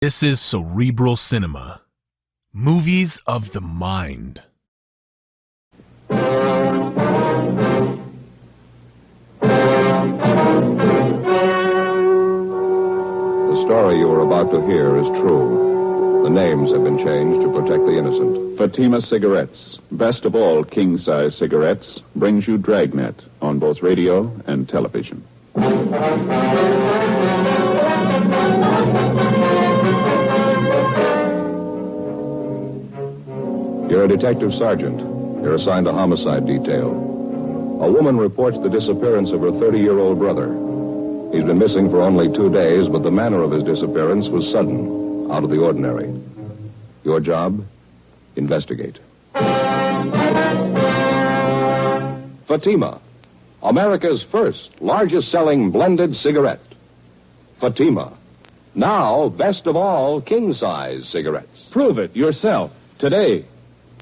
This is Cerebral Cinema. Movies of the mind. The story you are about to hear is true. The names have been changed to protect the innocent. Fatima Cigarettes, best of all king-size cigarettes, brings you Dragnet on both radio and television. You're a detective sergeant. You're assigned a homicide detail. A woman reports the disappearance of her 30-year-old brother. He's been missing for only 2 days, but the manner of his disappearance was sudden, out of the ordinary. Your job? Investigate. Fatima, America's first, largest-selling blended cigarette. Fatima, now best of all king-size cigarettes. Prove it yourself today.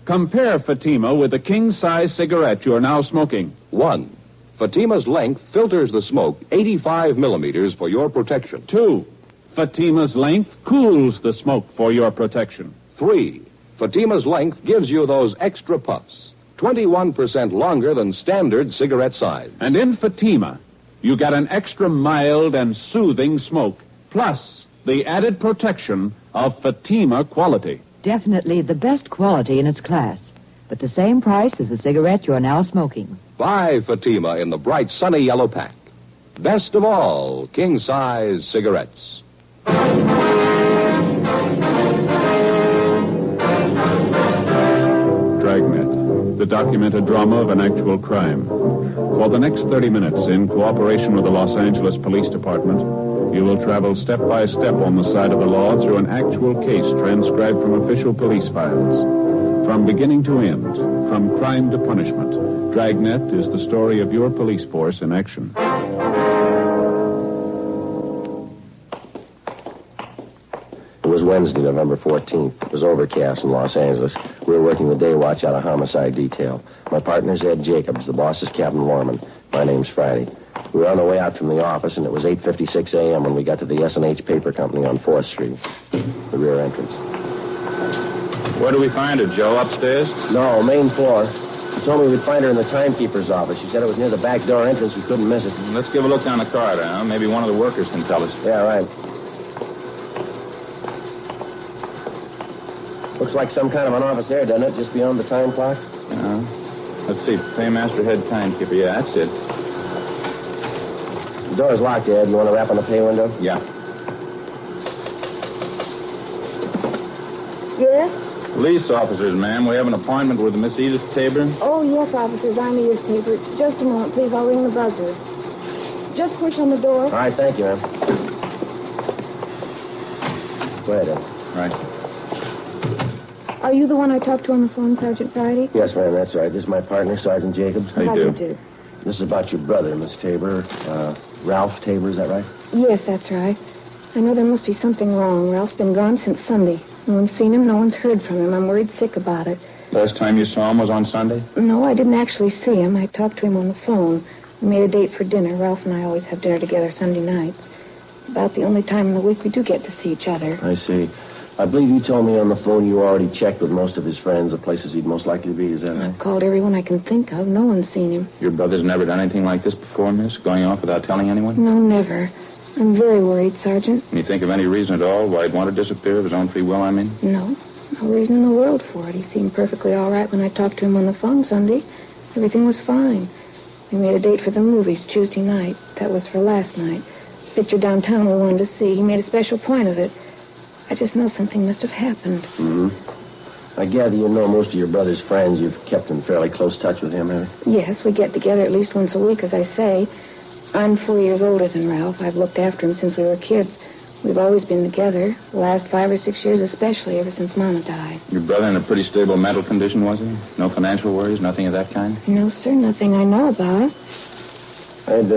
Compare Fatima with the king-size cigarette you're now smoking. 1. Fatima's length filters the smoke 85 millimeters for your protection. 2. Fatima's length cools the smoke for your protection. 3. Fatima's length gives you those extra puffs, 21% longer than standard cigarette size. And in Fatima, you get an extra mild and soothing smoke, plus the added protection of Fatima quality. Definitely the best quality in its class, but the same price as the cigarette you're now smoking. Buy Fatima in the bright sunny yellow pack. Best of all king-size cigarettes. Dragnet, the documented drama of an actual crime. For the next 30 minutes, in cooperation with the Los Angeles Police Department, you will travel step by step on the side of the law through an actual case transcribed from official police files. From beginning to end, from crime to punishment, Dragnet is the story of your police force in action. It was Wednesday, November 14th. It was overcast in Los Angeles. We were working the day watch out of homicide detail. My partner's Ed Jacobs. The boss is Captain Lorman. My name's Friday. We were on the way out from the office, and it was 8:56 a.m. when we got to the S&H Paper Company on 4th Street, the rear entrance. Where do we find her, Joe? Upstairs? No, main floor. She told me we'd find her in the timekeeper's office. She said it was near the back door entrance. We couldn't miss it. Let's give a look down the corridor, huh? Maybe one of the workers can tell us. Yeah, right. Looks like some kind of an office there, doesn't it? Just beyond the time clock? Let's see. Paymaster, head timekeeper. Yeah, that's it. The door's locked, Ed. You want to rap on the pay window? Yeah. Yes? Police officers, ma'am. We have an appointment with Miss Edith Tabor. Oh, yes, officers. I'm Edith Tabor. Just a moment, please. I'll ring the buzzer. Just push on the door. All right, thank you, ma'am. Go ahead, Ed. Right. Are you the one I talked to on the phone, Sergeant Friday? Yes, ma'am, that's right. This is my partner, Sergeant Jacobs. How do you do? This is about your brother, Miss Tabor. Ralph Tabor, is that right? Yes, that's right. I know there must be something wrong. Ralph's been gone since Sunday. No one's seen him. No one's heard from him. I'm worried sick about it. Last time you saw him was on Sunday? No, I didn't actually see him. I talked to him on the phone. We made a date for dinner. Ralph and I always have dinner together Sunday nights. It's about the only time in the week we do get to see each other. I see. I believe you told me on the phone you already checked with most of his friends, the places he'd most likely be. Is that right? I've called everyone I can think of. No one's seen him. Your brother's never done anything like this before, miss? Going off without telling anyone? No, never. I'm very worried, Sergeant. Can you think of any reason at all why he'd want to disappear of his own free will, I mean? No. No reason in the world for it. He seemed perfectly all right when I talked to him on the phone Sunday. Everything was fine. We made a date for the movies Tuesday night. That was for last night. Picture downtown we wanted to see. He made a special point of it. I just know something must have happened. Mm-hmm. I gather you know most of your brother's friends. You've kept in fairly close touch with him, have you? Yes, we get together at least once a week, as I say. I'm 4 years older than Ralph. I've looked after him since we were kids. We've always been together, the last 5 or 6 years especially, ever since Mama died. Your brother in a pretty stable mental condition, was he? No financial worries, nothing of that kind? No, sir, nothing I know about. I'd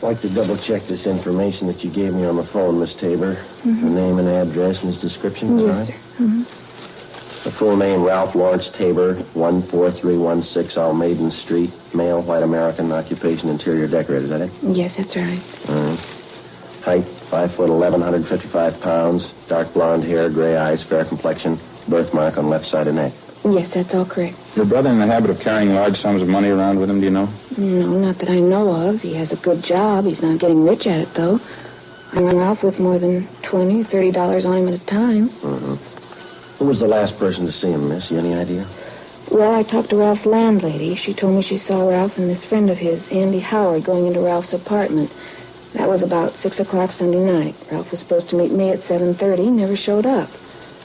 like to double-check this information that you gave me on the phone, Miss Tabor. Mm-hmm. The name and address and his description. Yes, sir. Mm-hmm. The full name, Ralph Lawrence Tabor, 14316 Almaden Street, male, white American, occupation, interior decorator. Is that it? Yes, that's right. Height? 5'11", 155 pounds, dark blonde hair, gray eyes, fair complexion, birthmark on left side of neck. Yes, that's all correct. Your brother in the habit of carrying large sums of money around with him, do you know? No, not that I know of. He has a good job. He's not getting rich at it, though. I run Ralph with more than $20, $30 on him at a time. Who was the last person to see him, miss? You any idea? Well, I talked to Ralph's landlady. She told me she saw Ralph and this friend of his, Andy Howard, going into Ralph's apartment. That was about 6 o'clock Sunday night. Ralph was supposed to meet me at 7:30, never showed up.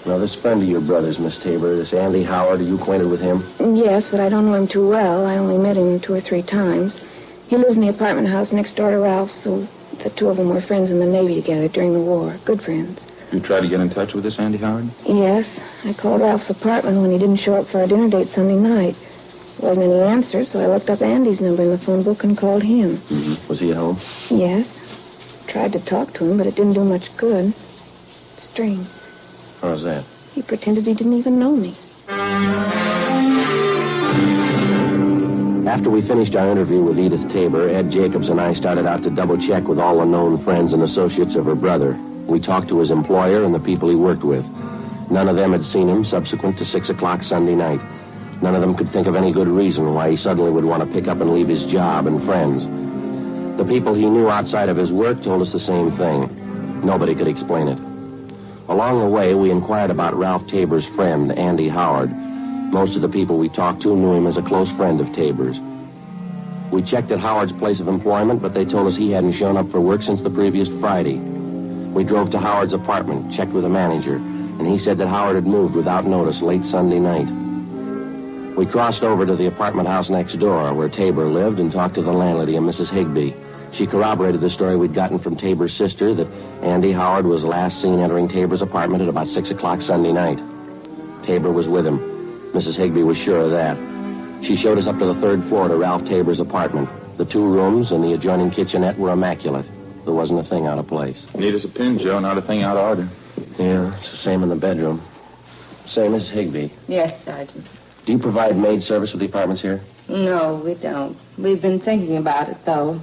Now, this friend of your brother's, Miss Tabor, this Andy Howard, are you acquainted with him? Yes, but I don't know him too well. I only met him 2 or 3 times. He lives in the apartment house next door to Ralph's, so the two of them were friends in the Navy together during the war. Good friends. You tried to get in touch with this Andy Howard? Yes, I called Ralph's apartment when he didn't show up for our dinner date Sunday night. There wasn't any answer, so I looked up Andy's number in the phone book and called him. Was he at home? Yes. Tried to talk to him, but it didn't do much good. Strange. How's that? He pretended he didn't even know me. After we finished our interview with Edith Tabor, Ed Jacobs and I started out to double-check with all the known friends and associates of her brother. We talked to his employer and the people he worked with. None of them had seen him subsequent to 6 o'clock Sunday night. None of them could think of any good reason why he suddenly would want to pick up and leave his job and friends. The people he knew outside of his work told us the same thing. Nobody could explain it. Along the way, we inquired about Ralph Tabor's friend, Andy Howard. Most of the people we talked to knew him as a close friend of Tabor's. We checked at Howard's place of employment, but they told us he hadn't shown up for work since the previous Friday. We drove to Howard's apartment, checked with the manager, and he said that Howard had moved without notice late Sunday night. We crossed over to the apartment house next door, where Tabor lived, and talked to the landlady, a Mrs. Higbee. She corroborated the story we'd gotten from Tabor's sister that Andy Howard was last seen entering Tabor's apartment at about 6 o'clock Sunday night. Tabor was with him. Mrs. Higbee was sure of that. She showed us up to the 3rd floor to Ralph Tabor's apartment. The 2 rooms and the adjoining kitchenette were immaculate. There wasn't a thing out of place. Neat as a pin, Joe. Not a thing out of order. Yeah, it's the same in the bedroom. Say, Mrs. Higbee, Yes, Sergeant. do you provide maid service with the apartments here? No, we don't. We've been thinking about it, though.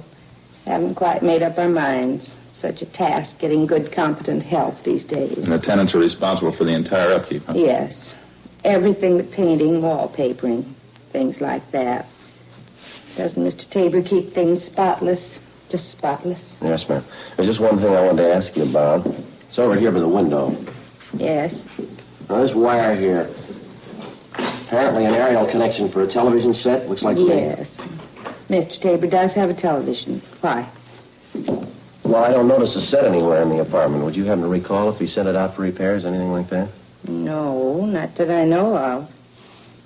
Haven't quite made up our minds. Such a task, getting good, competent help these days. And the tenants are responsible for the entire upkeep, huh? Yes. Everything but painting, wallpapering, things like that. Doesn't Mr. Tabor keep things spotless? Just spotless? Yes, ma'am. There's just one thing I wanted to ask you about. It's over here by the window. Yes. Now, this wire here, apparently an aerial connection for a television set. Looks like... Yes. Mr. Tabor does have a television. Why? Well, I don't notice a set anywhere in the apartment. Would you happen to recall if he sent it out for repairs, anything like that? No, not that I know of.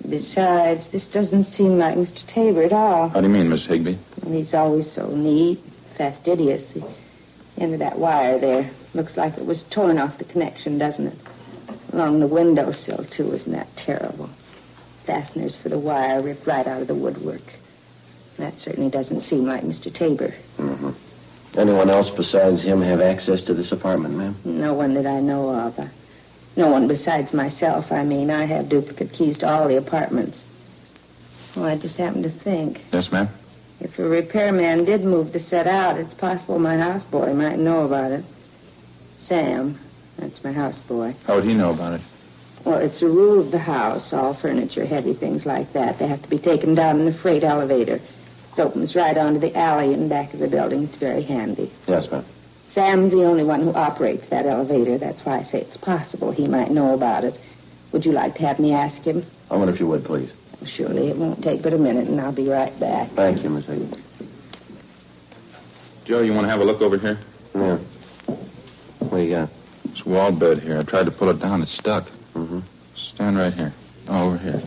Besides, this doesn't seem like Mr. Tabor at all. How do you mean, Miss Higbee? Well, he's always so neat, fastidious. The end of that wire there looks like it was torn off the connection, doesn't it? Along the windowsill, too. Isn't that terrible? Fasteners for the wire ripped right out of the woodwork. That certainly doesn't seem like Mr. Tabor. Mm-hmm. Anyone else besides him have access to this apartment, ma'am? No one that I know of. No one besides myself, I mean. I have duplicate keys to all the apartments. Well, I just happened to think. Yes, ma'am? If a repairman did move the set out, it's possible my houseboy might know about it. Sam, that's my houseboy. How would he know about it? Well, it's a rule of the house. All furniture, heavy things like that, they have to be taken down in the freight elevator. It opens right onto the alley in back of the building. It's very handy. Yes, ma'am. Sam's the only one who operates that elevator. That's why I say it's possible he might know about it. Would you like to have me ask him? I wonder if you would, please. Well, surely it won't take but a minute, and I'll be right back. Thank you, Miss Higgins. Joe, you want to have a look over here? Yeah. What do you got? This wall bed here. I tried to pull it down. It's stuck. Mm-hmm. Stand right here. Oh, over here.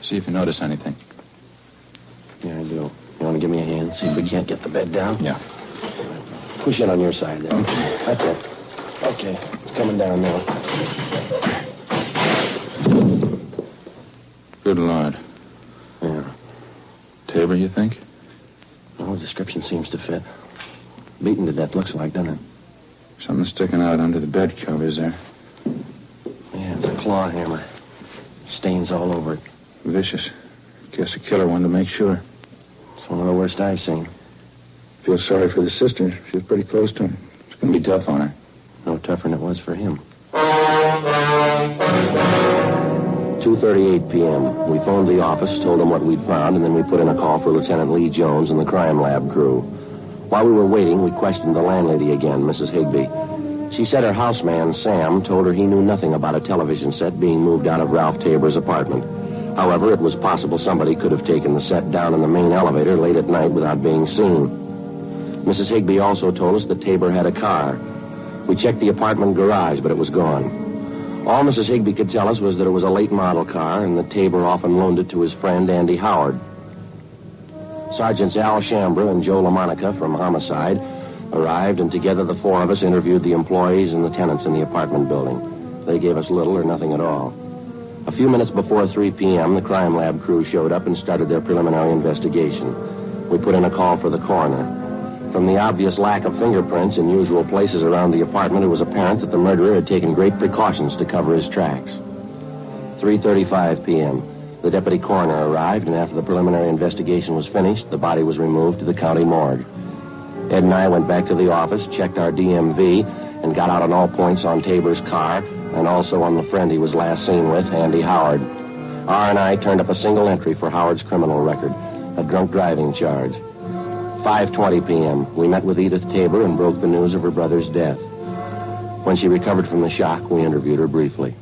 See if you notice anything. Yeah, I do. You want to give me a hand? See if we can't get the bed down? Yeah. Push it on your side there. Okay. That's it. Okay. It's coming down now. Good Lord. Yeah. Tabor, you think? Oh, description seems to fit. Beaten to death, looks like, doesn't it? Something sticking out under the bed covers there. Yeah, it's a claw hammer. Stains all over it. Vicious. Guess a killer wanted to make sure. It's one of the worst I've seen. Feel sorry for the sister. She was pretty close to him. It's going to be tough on her. No tougher than it was for him. 2:38 p.m. We phoned the office, told them what we'd found, and then we put in a call for Lieutenant Lee Jones and the crime lab crew. While we were waiting, we questioned the landlady again, Mrs. Higbee. She said her houseman, Sam, told her he knew nothing about a television set being moved out of Ralph Tabor's apartment. However, it was possible somebody could have taken the set down in the main elevator late at night without being seen. Mrs. Higbee also told us that Tabor had a car. We checked the apartment garage, but it was gone. All Mrs. Higbee could tell us was that it was a late model car and that Tabor often loaned it to his friend, Andy Howard. Sergeants Al Shambra and Joe LaMonica from Homicide arrived, and together the four of us interviewed the employees and the tenants in the apartment building. They gave us little or nothing at all. A few minutes before 3 p.m., the crime lab crew showed up and started their preliminary investigation. We put in a call for the coroner. From the obvious lack of fingerprints in usual places around the apartment, it was apparent that the murderer had taken great precautions to cover his tracks. 3:35 p.m. The deputy coroner arrived, and after the preliminary investigation was finished, the body was removed to the county morgue. Ed and I went back to the office, checked our DMV, and got out on all points on Tabor's car, and also on the friend he was last seen with, Andy Howard. R&I turned up a single entry for Howard's criminal record, a drunk driving charge. 5:20 p.m., we met with Edith Tabor and broke the news of her brother's death. When she recovered from the shock, we interviewed her briefly.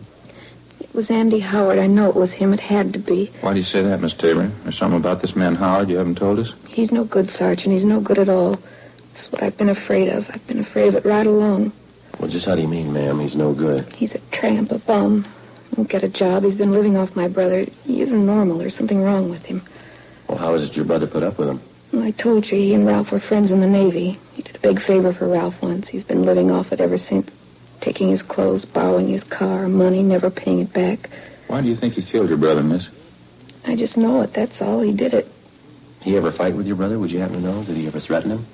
It was Andy Howard. I know it was him. It had to be. Why do you say that, Miss Tabor? There's something about this man Howard you haven't told us? He's no good, Sergeant. He's no good at all. That's what I've been afraid of. I've been afraid of it right along. Well, just how do you mean, ma'am? He's no good. He's a tramp, a bum. Won't get a job. He's been living off my brother. He isn't normal. There's something wrong with him. Well, how is it your brother put up with him? Well, I told you he and Ralph were friends in the Navy. He did a big favor for Ralph once. He's been living off it ever since. Taking his clothes, borrowing his car, money, never paying it back. Why do you think he killed your brother, miss? I just know it, that's all. He did it. He ever fight with your brother? Would you happen to know? Did he ever threaten him?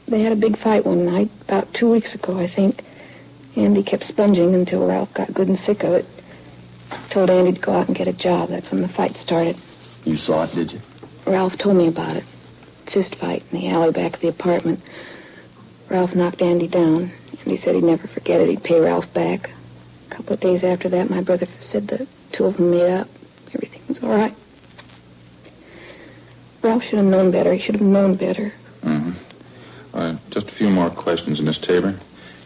They had a big fight one night, about 2 weeks ago, I think. Andy kept sponging until Ralph got good and sick of it. Told Andy to go out and get a job. That's when the fight started. You saw it, did you? Ralph told me about it. Fist fight in the alley back of the apartment. Ralph knocked Andy down. Andy said he'd never forget it. He'd pay Ralph back. A couple of days after that, my brother said the two of them made up. Everything was all right. Ralph should have known better. He should have known better. Just a few more questions, Miss Tabor.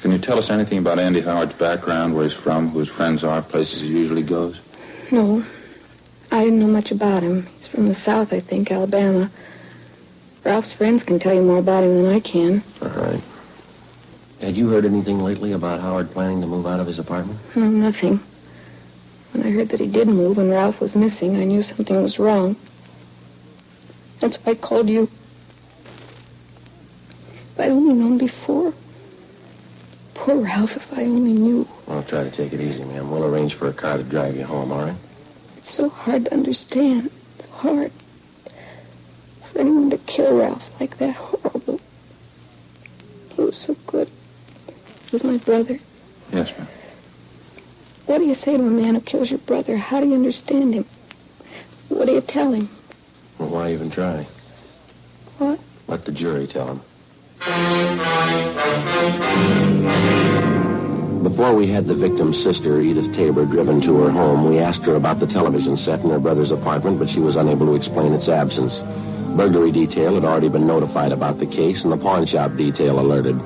Can you tell us anything about Andy Howard's background, where he's from, who his friends are, places he usually goes? No. I didn't know much about him. He's from the South, I think, Alabama. Ralph's friends can tell you more about him than I can. All right. Had you heard anything lately about Howard planning to move out of his apartment? No, nothing. When I heard that he did move and Ralph was missing, I knew something was wrong. That's why I called you. If I'd only known before. Poor Ralph, if I only knew. Well, try to take it easy, ma'am. We'll arrange for a car to drive you home, all right? It's so hard to understand. So hard. For anyone to kill Ralph like that, horrible. He was so good. He was my brother. Yes, ma'am. What do you say to a man who kills your brother? How do you understand him? What do you tell him? Well, why even try? What? Let the jury tell him. Before we had the victim's sister, Edith Tabor, driven to her home, we asked her about the television set in her brother's apartment, but she was unable to explain its absence. Burglary detail had already been notified about the case, and the pawn shop detail alerted.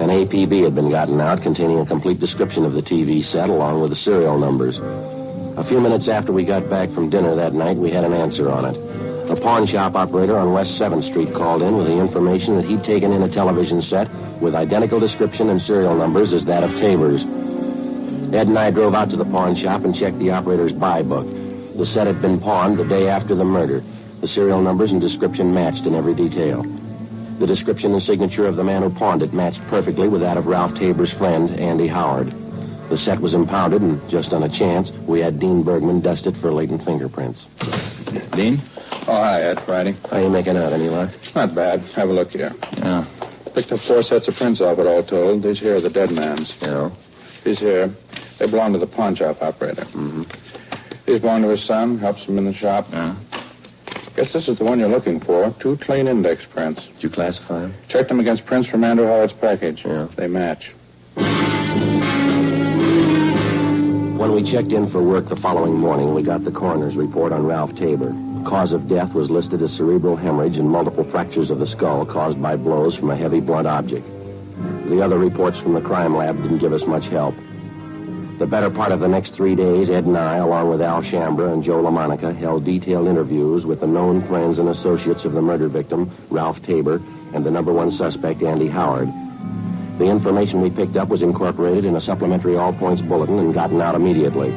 An APB had been gotten out containing a complete description of the TV set, along with the serial numbers. A few minutes after we got back from dinner that night, we had an answer on it. A pawn shop operator on West 7th Street called in with the information that he'd taken in a television set with identical description and serial numbers as that of Tabor's. Ed and I drove out to the pawn shop and checked the operator's buy book. The set had been pawned the day after the murder. The serial numbers and description matched in every detail. The description and signature of the man who pawned it matched perfectly with that of Ralph Tabor's friend, Andy Howard. The set was impounded, and just on a chance, we had Dean Bergman dust it for latent fingerprints. Dean? Oh, hi, Ed. Friday. How you making out? Any luck? Not bad. Have a look here. Yeah. Picked up 4 sets of prints off it, all told. These here are the dead man's. Yeah? These here, they belong to the pawn shop operator. Mm-hmm. These belong to his son, helps him in the shop. Yeah? Guess this is the one you're looking for. 2 clean index prints. Did you classify them? Checked them against prints from Andrew Howard's package. Yeah. They match. When we checked in for work the following morning, we got the coroner's report on Ralph Tabor. Cause of death was listed as cerebral hemorrhage and multiple fractures of the skull caused by blows from a heavy blunt object. The other reports from the crime lab didn't give us much help. The better part of the next 3 days, Ed and I, along with Al Shambra and Joe LaMonica, held detailed interviews with the known friends and associates of the murder victim, Ralph Tabor, and the number 1 suspect, Andy Howard. The information we picked up was incorporated in a supplementary all-points bulletin and gotten out immediately.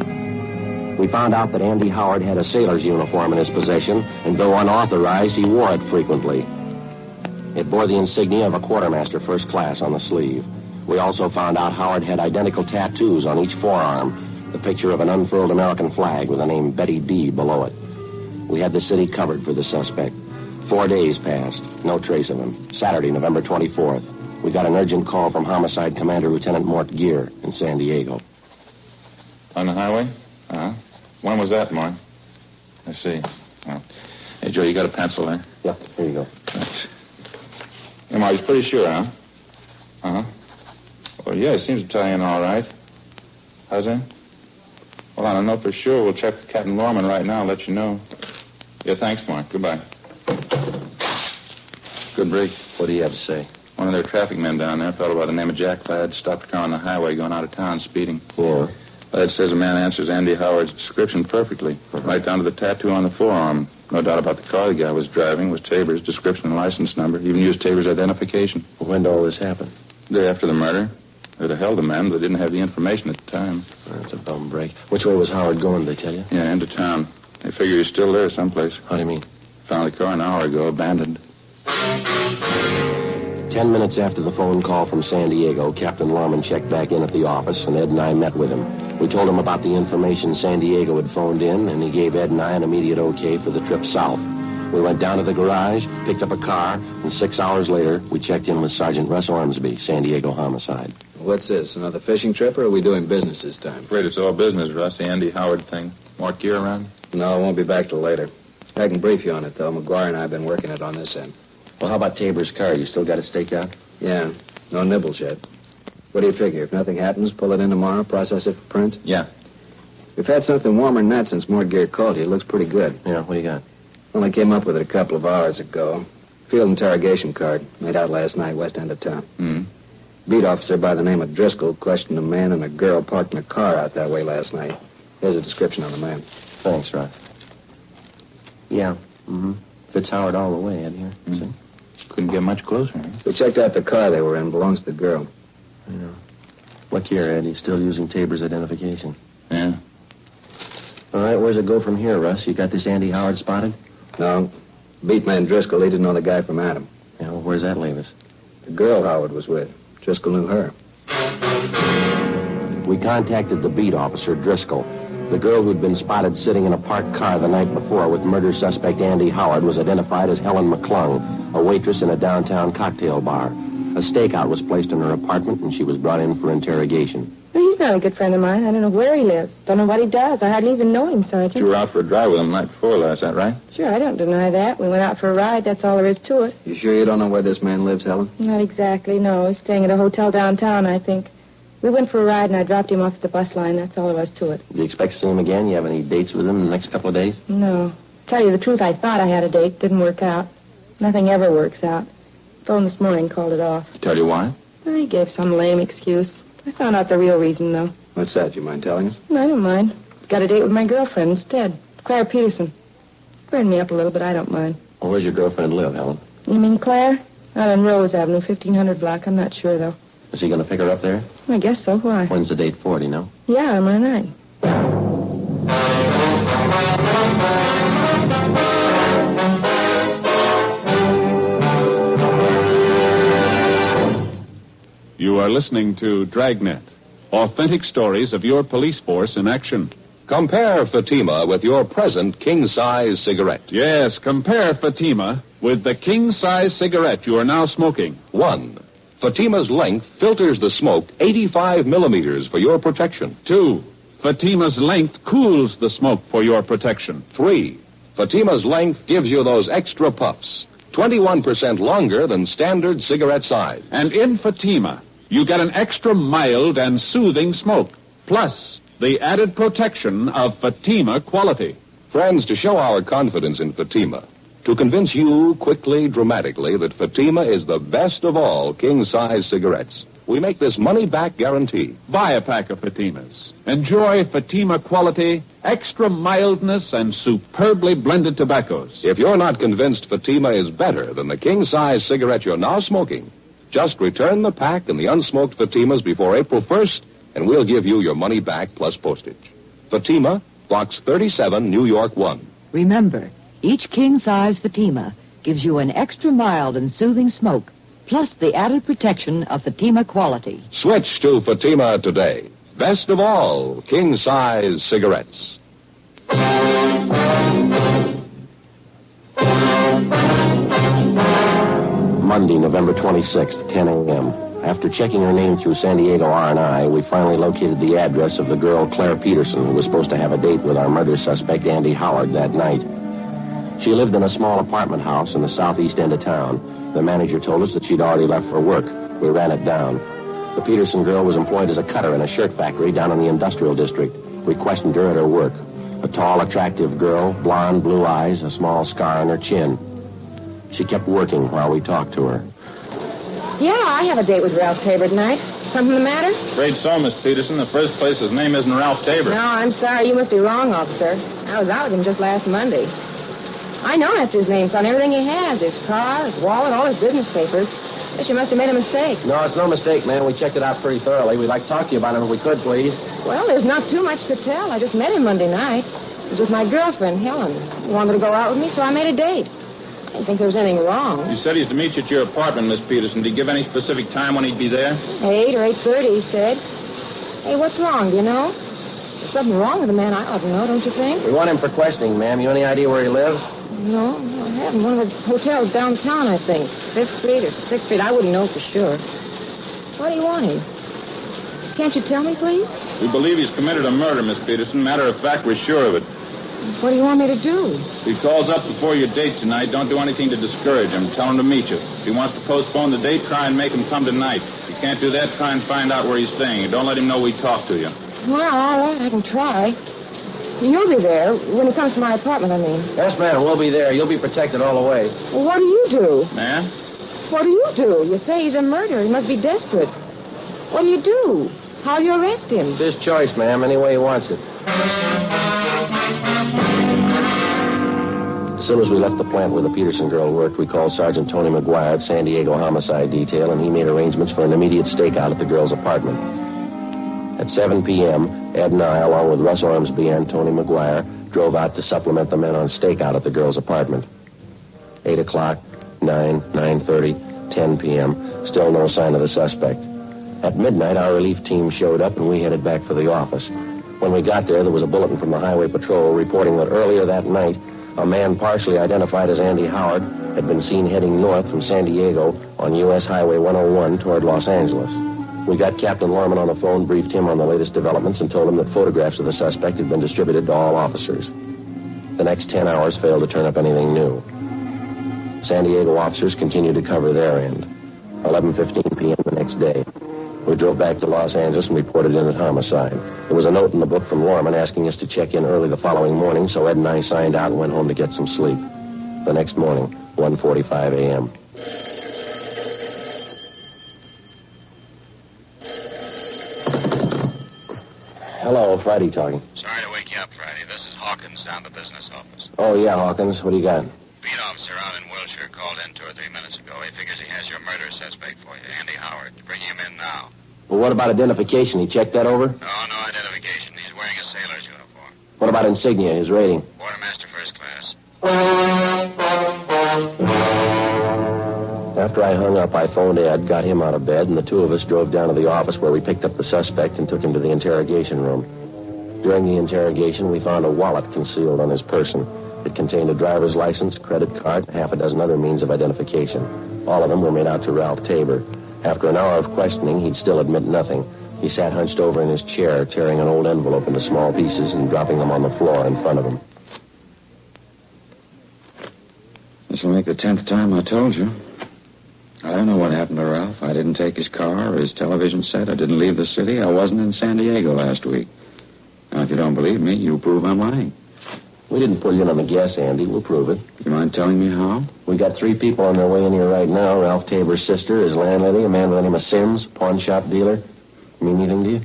We found out that Andy Howard had a sailor's uniform in his possession, and though unauthorized, he wore it frequently. It bore the insignia of a quartermaster first class on the sleeve. We also found out Howard had identical tattoos on each forearm, the picture of an unfurled American flag with the name Betty D below it. We had the city covered for the suspect. 4 days passed, no trace of him. Saturday, November 24th, we got an urgent call from Homicide Commander Lieutenant Mort Gear in San Diego. On the highway? Uh-huh. When was that, Mort? I see. Oh. Hey, Joe, you got a pencil there? Yep, here you go. Thanks. Hey, Mort, he's pretty sure, huh? Uh-huh. Well, yeah, he seems to tie in all right. How's that? Well, I don't know for sure. We'll check with Captain Lorman right now and let you know. Yeah, thanks, Mark. Goodbye. Good break. What do you have to say? One of their traffic men down there, a fellow by the name of Jack Ladd, stopped a car on the highway going out of town speeding. Yeah. Ladd says the man answers Andy Howard's description perfectly, right down to the tattoo on the forearm. No doubt about the car the guy was driving was Tabor's description and license number. He even used Tabor's identification. When did all this happen? The day after the murder. They'd have held the man, but they didn't have the information at the time. That's a bum break. Which way was Howard going, did they tell you? Yeah, into town. They figure he's still there someplace. How do you mean? Found the car an hour ago, abandoned. 10 minutes after the phone call from San Diego, Captain Lorman checked back in at the office, and Ed and I met with him. We told him about the information San Diego had phoned in, and he gave Ed and I an immediate okay for the trip south. We went down to the garage, picked up a car, and 6 hours later, we checked in with Sergeant Russ Ormsby, San Diego Homicide. What's this, another fishing trip, or are we doing business this time? Afraid it's all business, Russ. The Andy Howard thing. Mark Gear around? No, I won't be back till later. I can brief you on it, though. McGuire and I have been working it on this end. Well, how about Tabor's car? You still got it staked out? Yeah, no nibbles yet. What do you figure? If nothing happens, pull it in tomorrow, process it for prints? Yeah. We've had something warmer than that since Mort Gear called you. It looks pretty good. Yeah, what do you got? Only came up with it a couple of hours ago. Field interrogation card, made out last night, west end of town. Hmm. Beat officer by the name of Driscoll questioned a man and a girl parked in a car out that way last night. Here's a description on the man. Thanks, Russ. Yeah, Fits Howard all the way, Ed, here. Mm-hmm. Couldn't get much closer, huh? We checked out the car they were in. Belongs to the girl. Yeah. What year, Ed? He's still using Tabor's identification. Yeah. All right, where's it go from here, Russ? You got this Andy Howard spotted? No. Beat man Driscoll, he didn't know the guy from Adam. Yeah, well, where's that leave us? The girl Howard was with. Driscoll knew her. We contacted the beat officer, Driscoll. The girl who'd been spotted sitting in a parked car the night before with murder suspect Andy Howard was identified as Helen McClung, a waitress in a downtown cocktail bar. A stakeout was placed in her apartment, and she was brought in for interrogation. Well, he's not a good friend of mine. I don't know where he lives. Don't know what he does. I hardly even know him, Sergeant. You were out for a drive with him the night before last, is that right? Sure, I don't deny that. We went out for a ride. That's all there is to it. You sure you don't know where this man lives, Helen? Not exactly, no. He's staying at a hotel downtown, I think. We went for a ride, and I dropped him off at the bus line. That's all there was to it. Do you expect to see him again? You have any dates with him in the next couple of days? No. Tell you the truth, I thought I had a date. Didn't work out. Nothing ever works out. Phone this morning, called it off. Tell you why? He gave some lame excuse. I found out the real reason, though. What's that? You mind telling us? No, I don't mind. Got a date with my girlfriend instead. Claire Peterson. Burned me up a little, but I don't mind. Well, where's your girlfriend live, Helen? You mean Claire? Out on Rose Avenue, 1500 block. I'm not sure, though. Is he going to pick her up there? I guess so. Why? When's the date for, do you know? Yeah, tomorrow night. You are listening to Dragnet, authentic stories of your police force in action. Compare Fatima with your present king-size cigarette. Yes, compare Fatima with the king-size cigarette you are now smoking. 1. Fatima's length filters the smoke 85 millimeters for your protection. 2. Fatima's length cools the smoke for your protection. 3. Fatima's length gives you those extra puffs, 21% longer than standard cigarette size. And in Fatima, you get an extra mild and soothing smoke, plus the added protection of Fatima quality. Friends, to show our confidence in Fatima, to convince you quickly, dramatically, that Fatima is the best of all king-size cigarettes, we make this money-back guarantee. Buy a pack of Fatimas. Enjoy Fatima quality, extra mildness, and superbly blended tobaccos. If you're not convinced Fatima is better than the king-size cigarette you're now smoking, just return the pack and the unsmoked Fatimas before April 1st, and we'll give you your money back plus postage. Fatima, Box 37, New York 1. Remember, each king-size Fatima gives you an extra mild and soothing smoke, plus the added protection of Fatima quality. Switch to Fatima today. Best of all, king-size cigarettes. Monday, November 26th, 10 a.m. After checking her name through San Diego R&I, we finally located the address of the girl Claire Peterson, who was supposed to have a date with our murder suspect, Andy Howard, that night. She lived in a small apartment house in the southeast end of town. The manager told us that she'd already left for work. We ran it down. The Peterson girl was employed as a cutter in a shirt factory down in the industrial district. We questioned her at her work. A tall, attractive girl, blonde, blue eyes, a small scar on her chin. She kept working while we talked to her. Yeah, I have a date with Ralph Tabor tonight. Something the matter? Afraid so, Miss Peterson. In the first place, his name isn't Ralph Tabor. No, I'm sorry. You must be wrong, officer. I was out with him just last Monday. I know that's his name. It's on everything he has. His car, his wallet, all his business papers. Guess you must have made a mistake. No, it's no mistake, man. We checked it out pretty thoroughly. We'd like to talk to you about him if we could, please. Well, there's not too much to tell. I just met him Monday night. It was with my girlfriend, Helen. He wanted to go out with me, so I made a date. I didn't think there was anything wrong. You said he's to meet you at your apartment, Miss Peterson. Did he give any specific time when he'd be there? 8 or 8:30, he said. Hey, what's wrong? Do you know? There's something wrong with the man. I ought to know, don't you think? We want him for questioning, ma'am. You any idea where he lives? No, I haven't. One of the hotels downtown, I think. 5th Street or 6th Street. I wouldn't know for sure. Why do you want him? Can't you tell me, please? We believe he's committed a murder, Miss Peterson. Matter of fact, we're sure of it. What do you want me to do? If he calls up before your date tonight, don't do anything to discourage him. Tell him to meet you. If he wants to postpone the date, try and make him come tonight. If you can't do that, try and find out where he's staying. Don't let him know we talked to you. Well, all right, I can try. You'll be there when he comes to my apartment, I mean. Yes, ma'am, we'll be there. You'll be protected all the way. Well, what do you do? Ma'am? What do you do? You say he's a murderer. He must be desperate. What do you do? How'll you arrest him? It's his choice, ma'am, any way he wants it. As soon as we left the plant where the Peterson girl worked, we called Sergeant Tony McGuire at San Diego Homicide Detail, and he made arrangements for an immediate stakeout at the girl's apartment. At 7 p.m., Ed and I, along with Russ Ormsby and Tony McGuire, drove out to supplement the men on stakeout at the girl's apartment. 8 o'clock, 9, 9:30, 10 p.m., still no sign of the suspect. At midnight, our relief team showed up, and we headed back for the office. When we got there was a bulletin from the Highway Patrol reporting that earlier that night, a man partially identified as Andy Howard had been seen heading north from San Diego on U.S. Highway 101 toward Los Angeles. We got Captain Lorman on the phone, briefed him on the latest developments, and told him that photographs of the suspect had been distributed to all officers. The next 10 hours failed to turn up anything new. San Diego officers continued to cover their end. 11:15 p.m. the next day, we drove back to Los Angeles and reported in at homicide. There was a note in the book from Lorman asking us to check in early the following morning, so Ed and I signed out and went home to get some sleep. The next morning, 1:45 a.m. Hello, Friday talking. Sorry to wake you up, Friday. This is Hawkins down at the business office. Oh, yeah, Hawkins. What do you got? Beat officer out in Wilshire called in 2 or 3 minutes ago. He figures he has your murder suspect for you, Andy Howard. Bring him in now. Well, what about identification? He checked that over? No identification. He's wearing a sailor's uniform. What about insignia, his rating? Quartermaster first class. After I hung up, I phoned Ed, got him out of bed, and the two of us drove down to the office where we picked up the suspect and took him to the interrogation room. During the interrogation, we found a wallet concealed on his person. It contained a driver's license, credit card, and half a dozen other means of identification. All of them were made out to Ralph Tabor. After an hour of questioning, he'd still admit nothing. He sat hunched over in his chair, tearing an old envelope into small pieces and dropping them on the floor in front of him. This'll make the 10th time I told you. I don't know what happened to Ralph. I didn't take his car or his television set. I didn't leave the city. I wasn't in San Diego last week. Now, if you don't believe me, you prove I'm lying. We didn't pull you in on the guess, Andy. We'll prove it. You mind telling me how? We got 3 people on their way in here right now. Ralph Tabor's sister, his landlady, a man by the name of Sims, pawn shop dealer. Mean anything to you?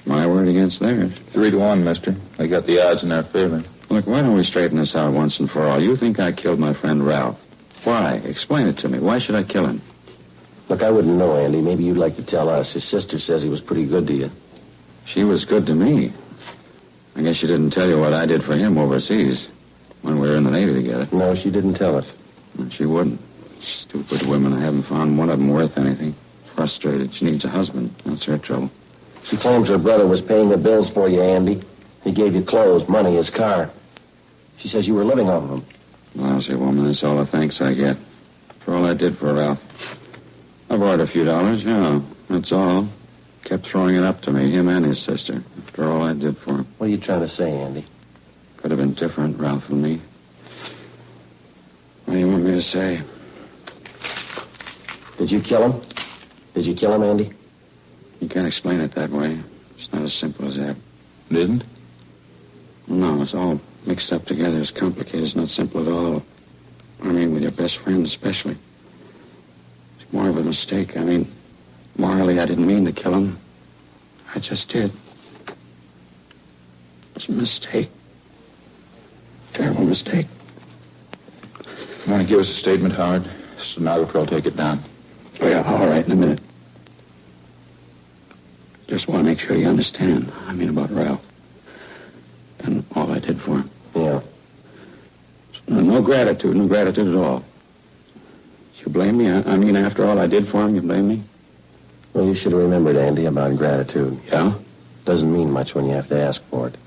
My word against theirs. 3-1, mister. They got the odds in their favor. Look, why don't we straighten this out once and for all? You think I killed my friend Ralph. Why? Explain it to me. Why should I kill him? Look, I wouldn't know, Andy. Maybe you'd like to tell us. His sister says he was pretty good to you. She was good to me. I guess she didn't tell you what I did for him overseas when we were in the Navy together. No, she didn't tell us. She wouldn't. Stupid women. I haven't found one of them worth anything. Frustrated. She needs a husband. That's her trouble. She claims her brother was paying the bills for you, Andy. He gave you clothes, money, his car. She says you were living off of him. Lousy woman. That's all the thanks I get for all I did for Ralph. I borrowed a few dollars, yeah. That's all. Kept throwing it up to me, him and his sister, after all I did for him. What are you trying to say, Andy? Could have been different, Ralph and me. What do you want me to say? Did you kill him? Did you kill him, Andy? You can't explain it that way. It's not as simple as that. It isn't? No, it's all mixed up together. It's complicated. It's not simple at all. I mean, with your best friend especially. It's more of a mistake. I mean, morally, I didn't mean to kill him. I just did. It's a mistake. Terrible mistake. You want to give us a statement, Howard? The stenographer will take it down. Oh, yeah, all right, in a minute. Just want to make sure you understand. I mean about Ralph. And all I did for him. Yeah. No gratitude at all. You blame me? I mean, after all I did for him, you blame me? Well, you should have remembered, Andy, about gratitude. Yeah? Doesn't mean much when you have to ask for it.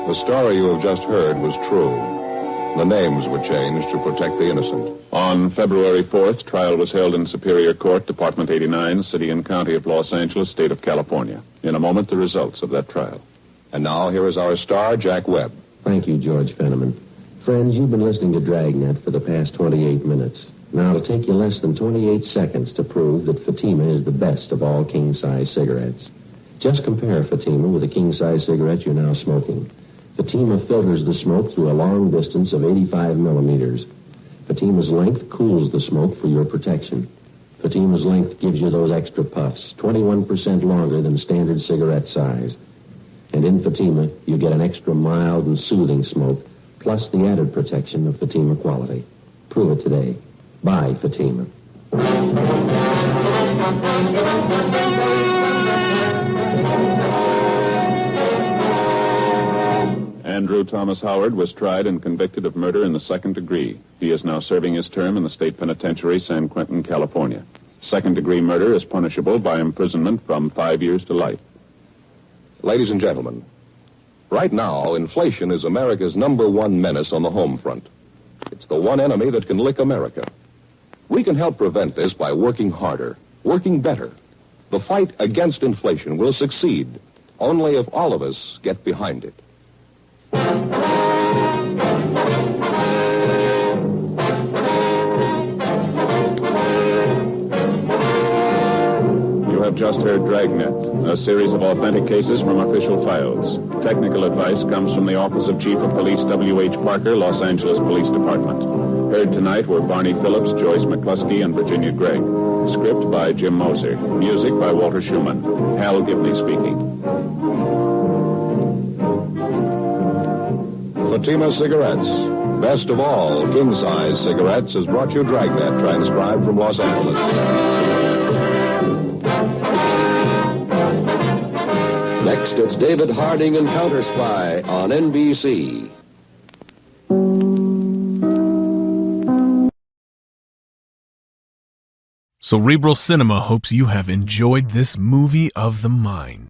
The story you have just heard was true. The names were changed to protect the innocent. On February 4th, trial was held in Superior Court, Department 89, City and County of Los Angeles, State of California. In a moment, the results of that trial. And now, here is our star, Jack Webb. Thank you, George Fenneman. Friends, you've been listening to Dragnet for the past 28 minutes. Now, it'll take you less than 28 seconds to prove that Fatima is the best of all king-size cigarettes. Just compare Fatima with the king-size cigarette you're now smoking. Fatima filters the smoke through a long distance of 85 millimeters. Fatima's length cools the smoke for your protection. Fatima's length gives you those extra puffs, 21% longer than standard cigarette size. And in Fatima, you get an extra mild and soothing smoke, plus the added protection of Fatima quality. Prove it today. Buy Fatima. Andrew Thomas Howard was tried and convicted of murder in the second degree. He is now serving his term in the state penitentiary, San Quentin, California. Second-degree murder is punishable by imprisonment from 5 years to life. Ladies and gentlemen, right now, inflation is America's #1 menace on the home front. It's the one enemy that can lick America. We can help prevent this by working harder, working better. The fight against inflation will succeed only if all of us get behind it. You have just heard Dragnet, a series of authentic cases from official files. Technical advice comes from the Office of Chief of Police W.H. Parker, Los Angeles Police Department. Heard tonight were Barney Phillips, Joyce McCluskey, and Virginia Gregg. Script by Jim Moser. Music by Walter Schumann. Hal Gibney speaking. Fatima Cigarettes, best of all king-size cigarettes, has brought you Dragnet, transcribed from Los Angeles. Next, it's David Harding and Counter Spy on NBC. Cerebral Cinema hopes you have enjoyed this movie of the mind.